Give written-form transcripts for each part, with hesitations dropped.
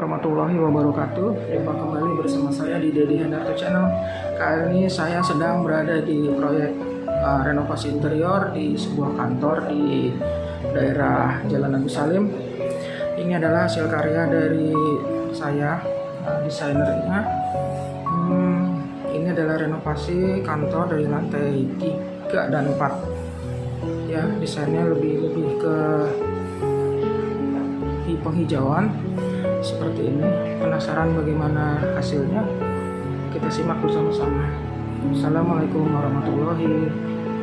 warahmatullahi wabarakatuh. Jumpa kembali bersama saya di Dedi Hendarto Channel. Kali ini saya sedang berada di proyek renovasi interior di sebuah kantor di daerah Jalan Agus Salim. Ini adalah hasil karya dari saya, desainernya. Ini adalah renovasi kantor dari lantai 3 dan 4. Ya, desainnya lebih ke penghijauan seperti ini. Penasaran bagaimana hasilnya? Kita simak bersama-sama. Assalamualaikum warahmatullahi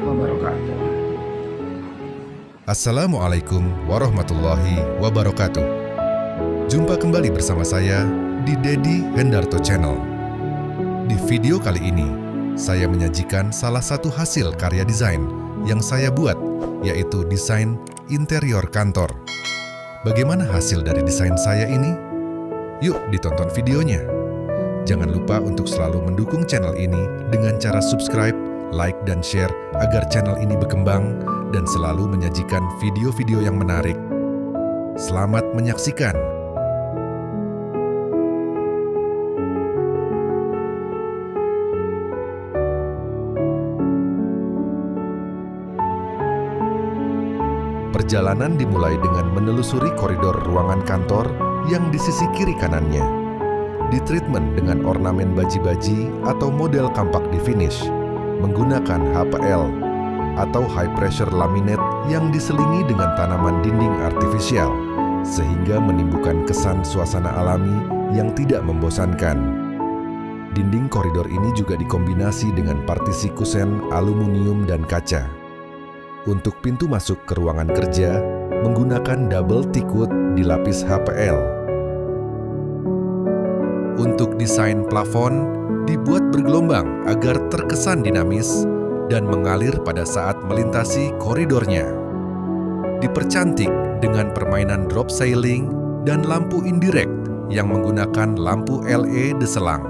wabarakatuh. Assalamualaikum warahmatullahi wabarakatuh. Jumpa kembali bersama saya di Dedi Hendarto Channel. Di video kali ini, saya menyajikan salah satu hasil karya desain yang saya buat, yaitu desain interior kantor. Bagaimana hasil dari desain saya ini? Yuk ditonton videonya. Jangan lupa untuk selalu mendukung channel ini dengan cara subscribe, like, dan share agar channel ini berkembang dan selalu menyajikan video-video yang menarik. Selamat menyaksikan. Perjalanan dimulai dengan menelusuri koridor ruangan kantor yang di sisi kiri kanannya. Ditreatment dengan ornamen baji-baji atau model kampak di finish, menggunakan HPL atau high pressure laminate yang diselingi dengan tanaman dinding artifisial, sehingga menimbulkan kesan suasana alami yang tidak membosankan. Dinding koridor ini juga dikombinasi dengan partisi kusen aluminium dan kaca. Untuk pintu masuk ke ruangan kerja, menggunakan double teakwood dilapis HPL. Untuk desain plafon, dibuat bergelombang agar terkesan dinamis dan mengalir pada saat melintasi koridornya. Dipercantik dengan permainan drop ceiling dan lampu indirect yang menggunakan lampu LED selang.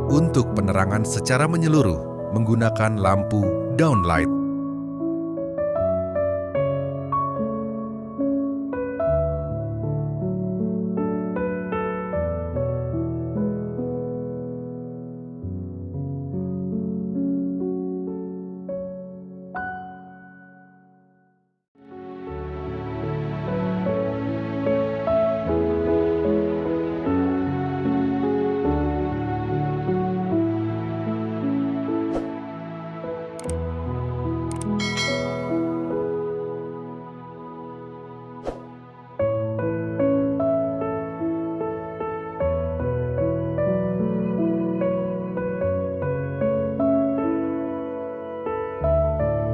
Untuk penerangan secara menyeluruh, menggunakan lampu downlight.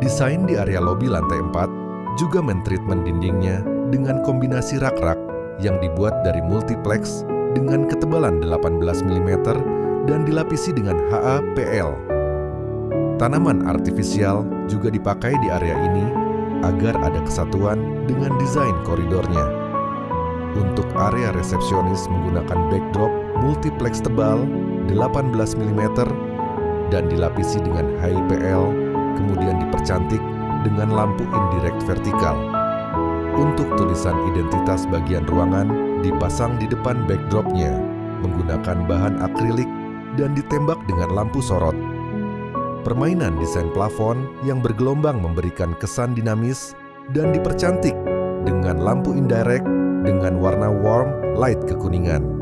Desain di area lobi lantai 4 juga mentreatment dindingnya dengan kombinasi rak-rak yang dibuat dari multiplex dengan ketebalan 18 mm dan dilapisi dengan HAPL. Tanaman artifisial juga dipakai di area ini agar ada kesatuan dengan desain koridornya. Untuk area resepsionis menggunakan backdrop multiplex tebal 18 mm dan dilapisi dengan HIPL, kemudian dipercantik dengan lampu indirect vertikal. Untuk tulisan identitas bagian ruangan dipasang di depan backdropnya menggunakan bahan akrilik dan ditembak dengan lampu sorot. Permainan desain plafon yang bergelombang memberikan kesan dinamis dan dipercantik dengan lampu indirect dengan warna warm light kekuningan.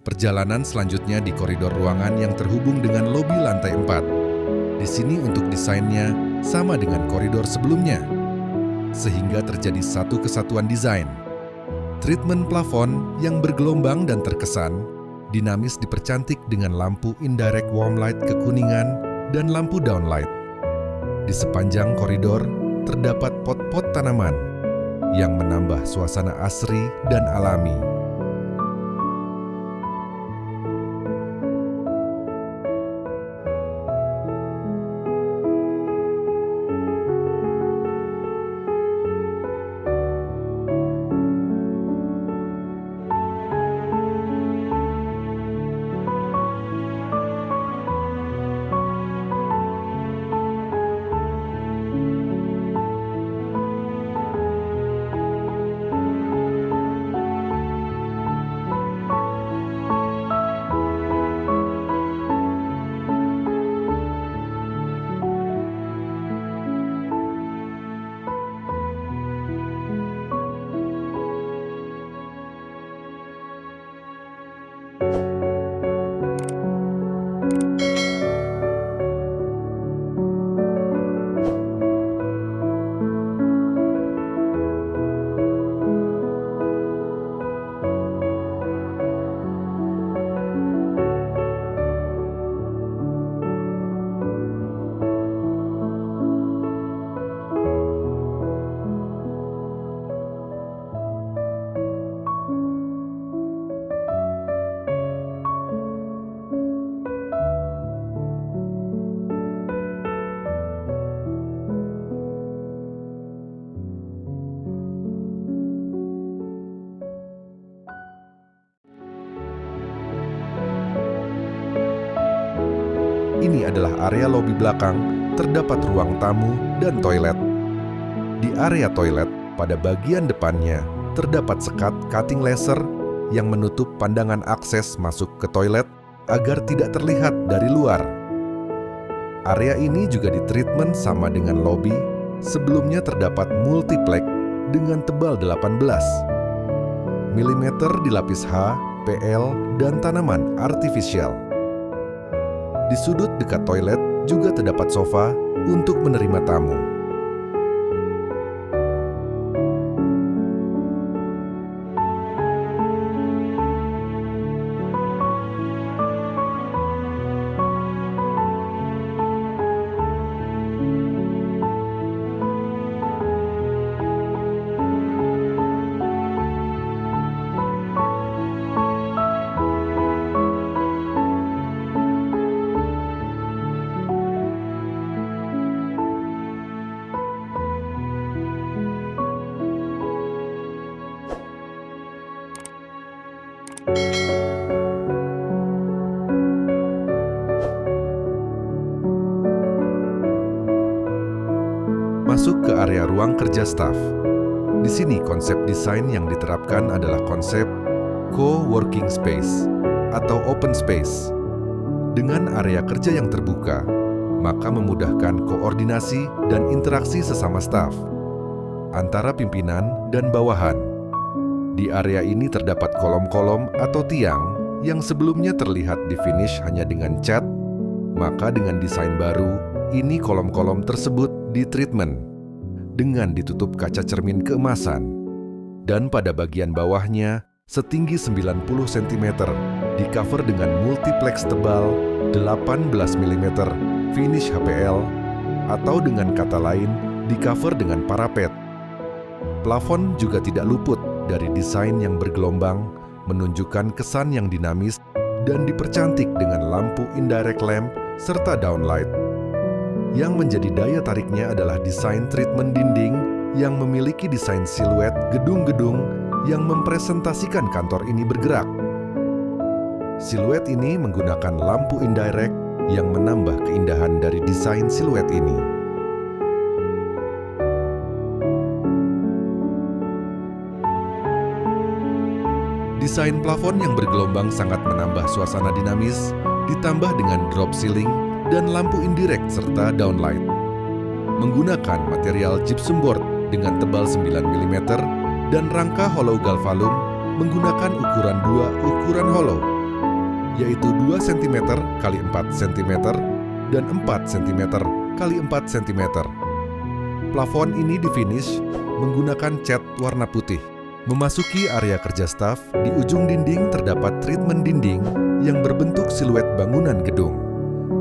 Perjalanan selanjutnya di koridor ruangan yang terhubung dengan lobi lantai 4. Di sini untuk desainnya sama dengan koridor sebelumnya, sehingga terjadi satu kesatuan desain. Treatment plafon yang bergelombang dan terkesan, dinamis dipercantik dengan lampu indirect warm light kekuningan dan lampu downlight. Di sepanjang koridor terdapat pot-pot tanaman yang menambah suasana asri dan alami. Ini adalah area lobi belakang, terdapat ruang tamu dan toilet. Di area toilet, pada bagian depannya, terdapat sekat cutting laser yang menutup pandangan akses masuk ke toilet agar tidak terlihat dari luar. Area ini juga ditreatment sama dengan lobi, sebelumnya terdapat multiplex dengan tebal 18 mm di lapis H, PL, dan tanaman artifisial. Di sudut dekat toilet juga terdapat sofa untuk menerima tamu. Masuk ke area ruang kerja staf. Di sini konsep desain yang diterapkan adalah konsep co-working space atau open space. Dengan area kerja yang terbuka, maka memudahkan koordinasi dan interaksi sesama staf antara pimpinan dan bawahan. Di area ini terdapat kolom-kolom atau tiang yang sebelumnya terlihat di finish hanya dengan cat, maka dengan desain baru, ini kolom-kolom tersebut ditreatment dengan ditutup kaca cermin keemasan. Dan pada bagian bawahnya, setinggi 90 cm, di-cover dengan multiplex tebal 18 mm finish HPL, atau dengan kata lain, di-cover dengan parapet. Plafon juga tidak luput dari desain yang bergelombang, menunjukkan kesan yang dinamis dan dipercantik dengan lampu indirect lamp serta downlight. Yang menjadi daya tariknya adalah desain treatment dinding yang memiliki desain siluet gedung-gedung yang mempresentasikan kantor ini bergerak. Siluet ini menggunakan lampu indirect yang menambah keindahan dari desain siluet ini. Desain plafon yang bergelombang sangat menambah suasana dinamis, ditambah dengan drop ceiling dan lampu indirect serta downlight. Menggunakan material gypsum board dengan tebal 9 mm dan rangka hollow galvalum menggunakan ukuran 2 ukuran hollow, yaitu 2 cm x 4 cm dan 4 cm x 4 cm. Plafon ini difinish menggunakan cat warna putih. Memasuki area kerja staf, di ujung dinding terdapat treatment dinding yang berbentuk siluet bangunan gedung,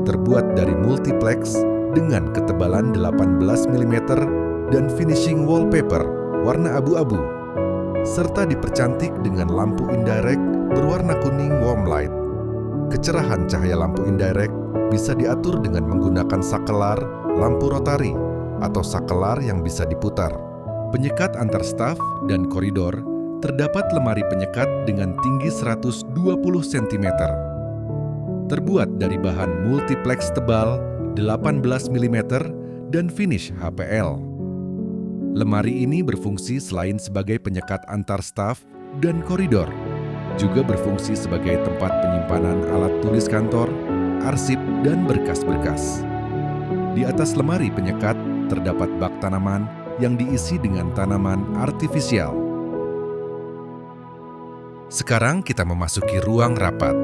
terbuat dari multiplex dengan ketebalan 18 mm dan finishing wallpaper warna abu-abu, serta dipercantik dengan lampu indirect berwarna kuning warm light. Kecerahan cahaya lampu indirect bisa diatur dengan menggunakan sakelar, lampu rotari, atau sakelar yang bisa diputar. Penyekat antar staf dan koridor, terdapat lemari penyekat dengan tinggi 120 cm. Terbuat dari bahan multiplex tebal 18 mm dan finish HPL. Lemari ini berfungsi selain sebagai penyekat antar staf dan koridor, juga berfungsi sebagai tempat penyimpanan alat tulis kantor, arsip, dan berkas-berkas. Di atas lemari penyekat terdapat bak tanaman yang diisi dengan tanaman artifisial. Sekarang kita memasuki ruang rapat.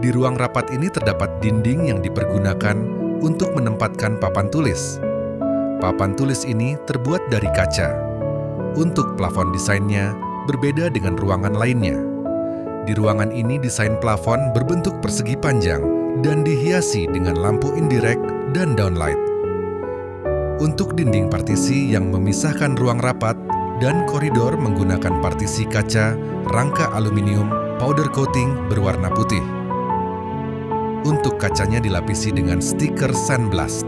Di ruang rapat ini terdapat dinding yang dipergunakan untuk menempatkan papan tulis. Papan tulis ini terbuat dari kaca. Untuk plafon desainnya berbeda dengan ruangan lainnya. Di ruangan ini desain plafon berbentuk persegi panjang dan dihiasi dengan lampu indirect dan downlight. Untuk dinding partisi yang memisahkan ruang rapat dan koridor menggunakan partisi kaca, rangka aluminium, powder coating berwarna putih. Untuk kacanya dilapisi dengan stiker sandblast.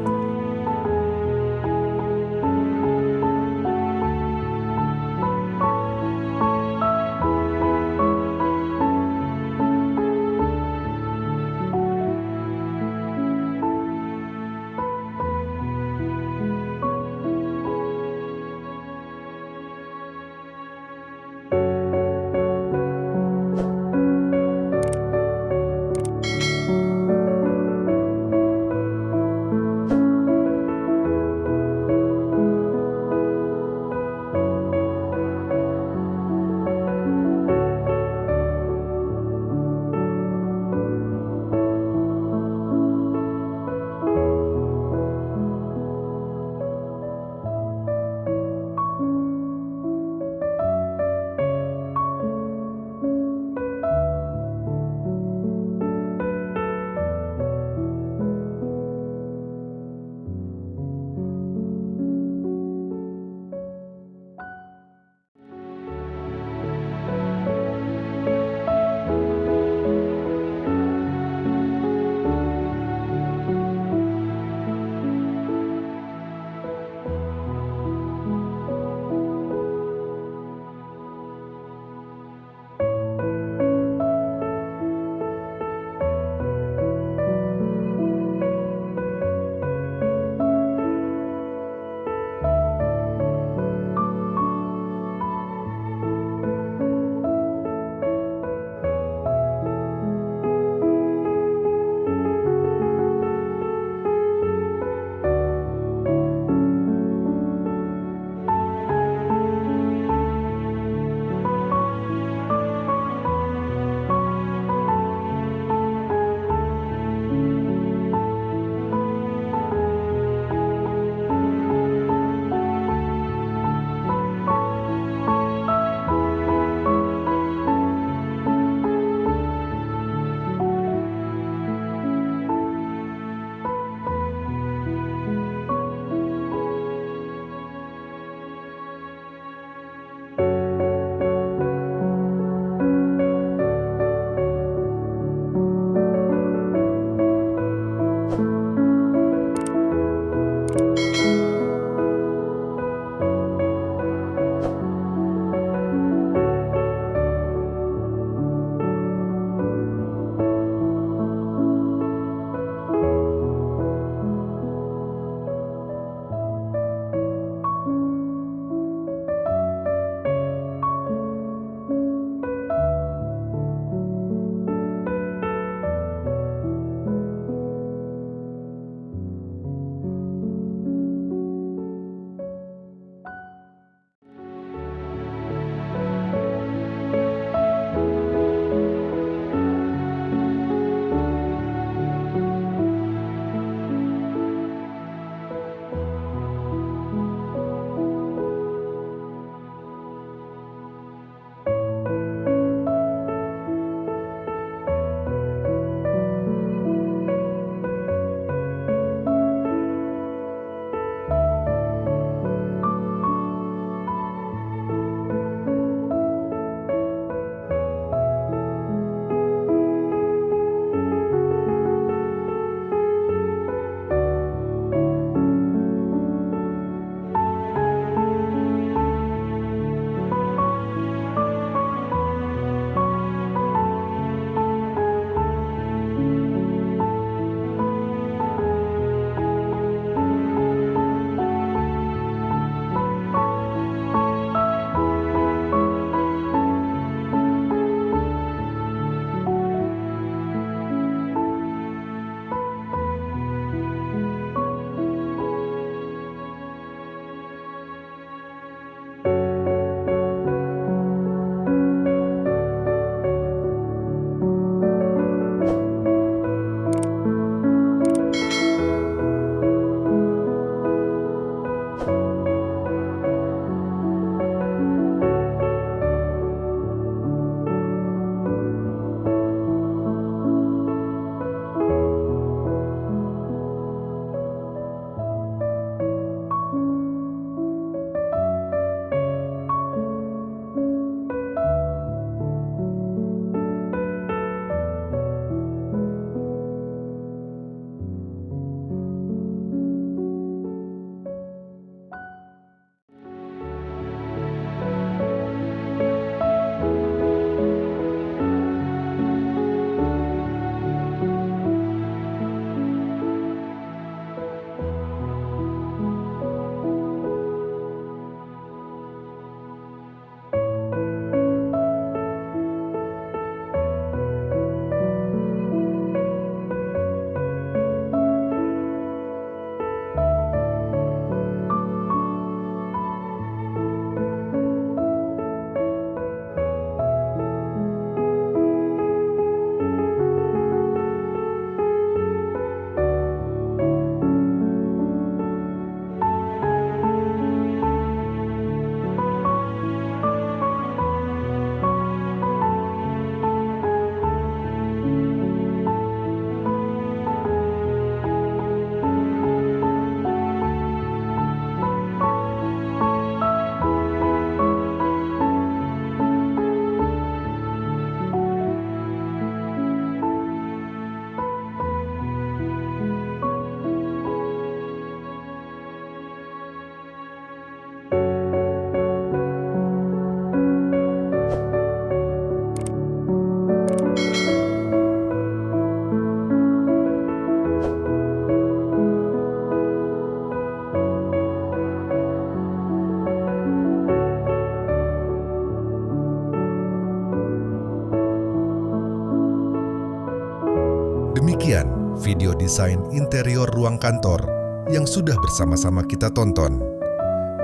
Sekian video desain interior ruang kantor yang sudah bersama-sama kita tonton.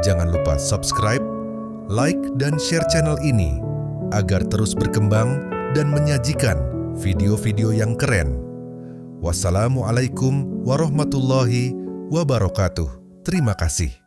Jangan lupa subscribe, like, dan share channel ini agar terus berkembang dan menyajikan video-video yang keren. Wassalamualaikum warahmatullahi wabarakatuh. Terima kasih.